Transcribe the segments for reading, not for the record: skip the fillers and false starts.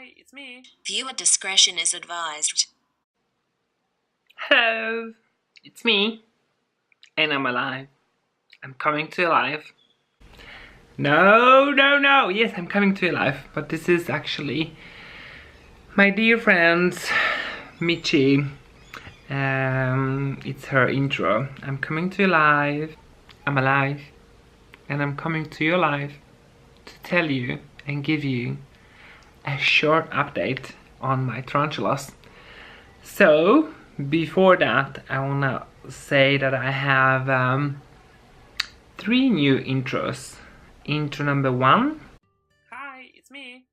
Hi, it's me. Viewer discretion is advised. Hello, it's me. And I'm alive. I'm coming to life. No. Yes, I'm coming to life. But this is actually my dear friends, Michi. It's her intro. I'm coming to life. I'm alive. And I'm coming to your life to tell you and give you a short update on my tarantulas. So, before that, I wanna say that I have 3 new intros. Intro number 1. Hi, it's me.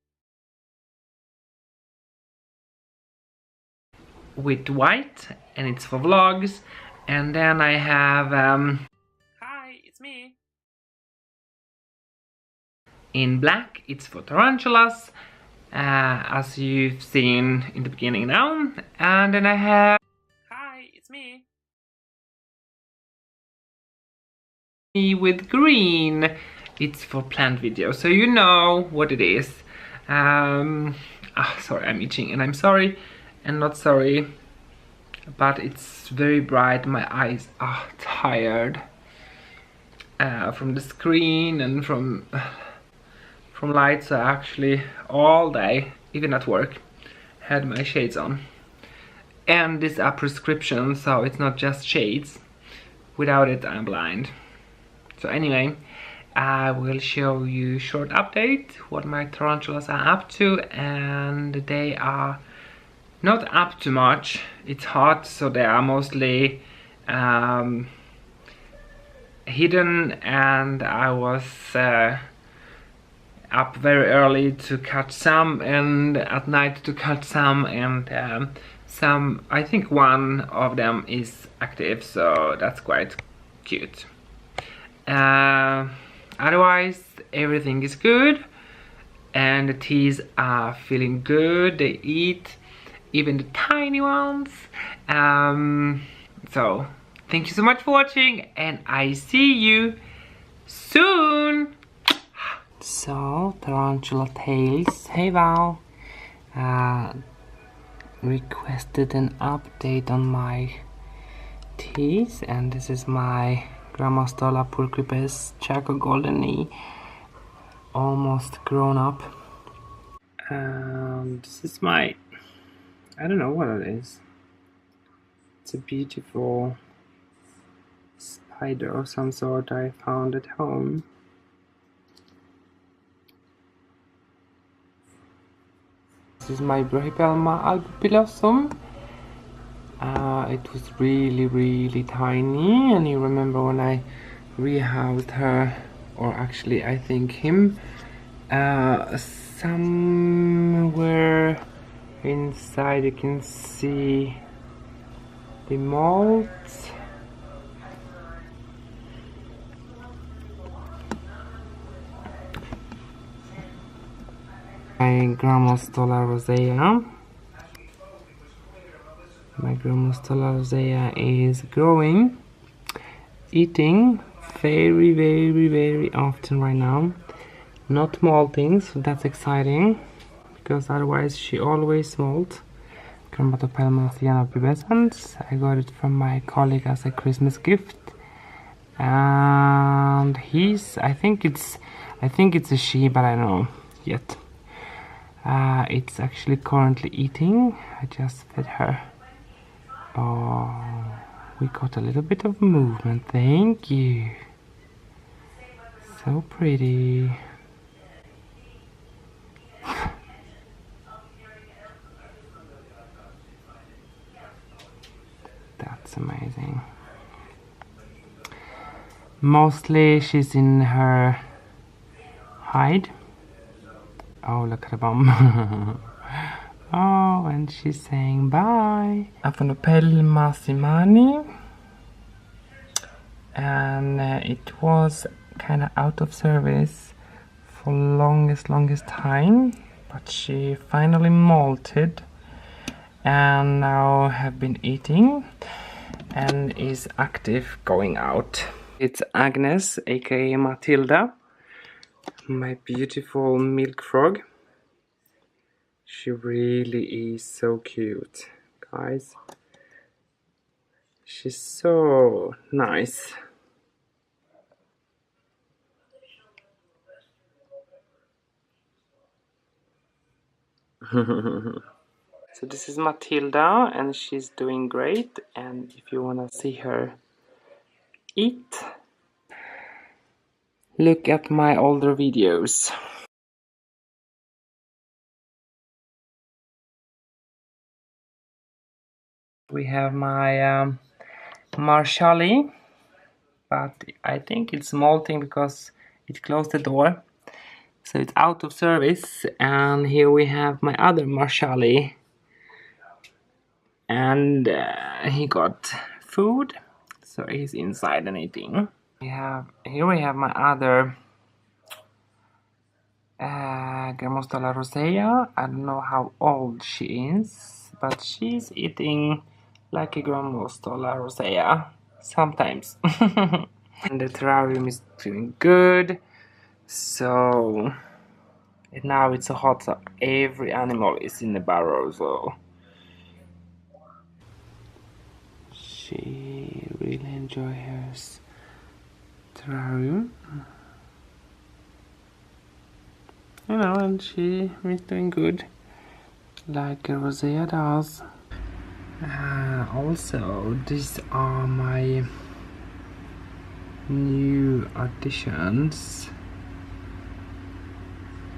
With white, and it's for vlogs. And then I have Hi, it's me. In black, it's for tarantulas, as you've seen in the beginning now. And then I have Hi, it's me. With green, it's for plant videos, so you know what it is. Sorry, I'm itching, and I'm sorry and not sorry, but it's very bright. My eyes are tired from the screen and from lights. So actually all day, even at work, had my shades on, and these are prescription, so it's not just shades. Without it, I'm blind. So anyway, I will show you a short update what my tarantulas are up to, and they are not up to much. It's hot, so they are mostly hidden, and I was up very early to catch some, and at night to catch some, and some, I think one of them is active, so that's quite cute. Otherwise, everything is good, and the teas are feeling good. They eat, even the tiny ones. So, thank you so much for watching, and I see you soon. So, Tarantula Tales. Hey Val, requested an update on my teas, and this is my Grammostola purpuripes Chaco Golden Knee, almost grown up. This is my, I don't know what it is. It's a beautiful spider of some sort I found at home. This is my Brachypelma albopilosum. It was really tiny, and you remember when I rehoused her, or actually I think him, somewhere inside you can see the molds. My Grammostola rosea. My Grammostola rosea is growing, eating very often right now. Not molting, so that's exciting, because otherwise she always molt. Grammatopelma pubescens. I got it from my colleague as a Christmas gift, and I think it's a she, but I don't know yet. It's actually currently eating. I just fed her. Oh, we got a little bit of movement. Thank you. So pretty. That's amazing. Mostly she's in her hide. Oh, look at the bum. Oh, and she's saying bye. Aphanopelma simani. And it was kind of out of service for longest time, but she finally molted and now have been eating and is active going out. It's Agnes, aka Matilda, my beautiful milk frog. She really is so cute, guys. She's so nice. So this is Matilda, and she's doing great. And if you wanna see her eat, look at my older videos. We have my Marshallie, but I think it's molting because it closed the door, so it's out of service. And here we have my other Marshallie, and he got food, so he's inside and eating. Here we have my other Gramostola rosea. I don't know how old she is, but she's eating like a Gramostola rosea sometimes. And the terrarium is doing good. So now it's so hot, so every animal is in the barrel. So she really enjoys her terrarium. You know, and she is doing good, like Rosea does. Also, these are my new additions.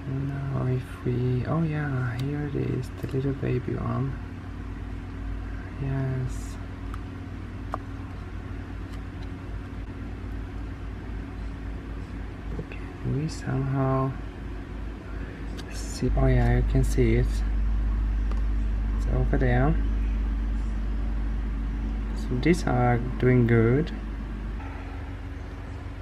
Now if we... oh yeah, here it is, the little baby one. Yes. Can we somehow... oh yeah, you can see it. It's over there. So these are doing good.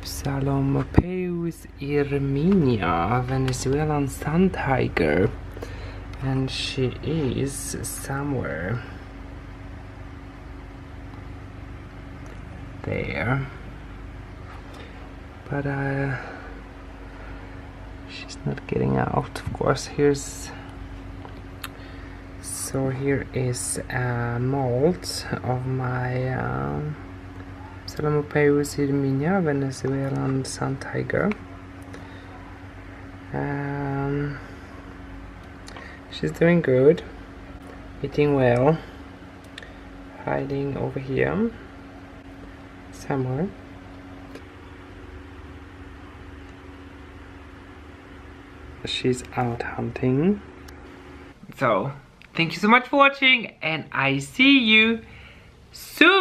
Psalomopeus irminia, Venezuelan sun tiger, and she is somewhere there, but she's not getting out, of course. So here is a mold of my Psalomopeus irminia, Venezuelan sun tiger. She's doing good, eating well, hiding over here somewhere. She's out hunting. So, thank you so much for watching, and I see you soon!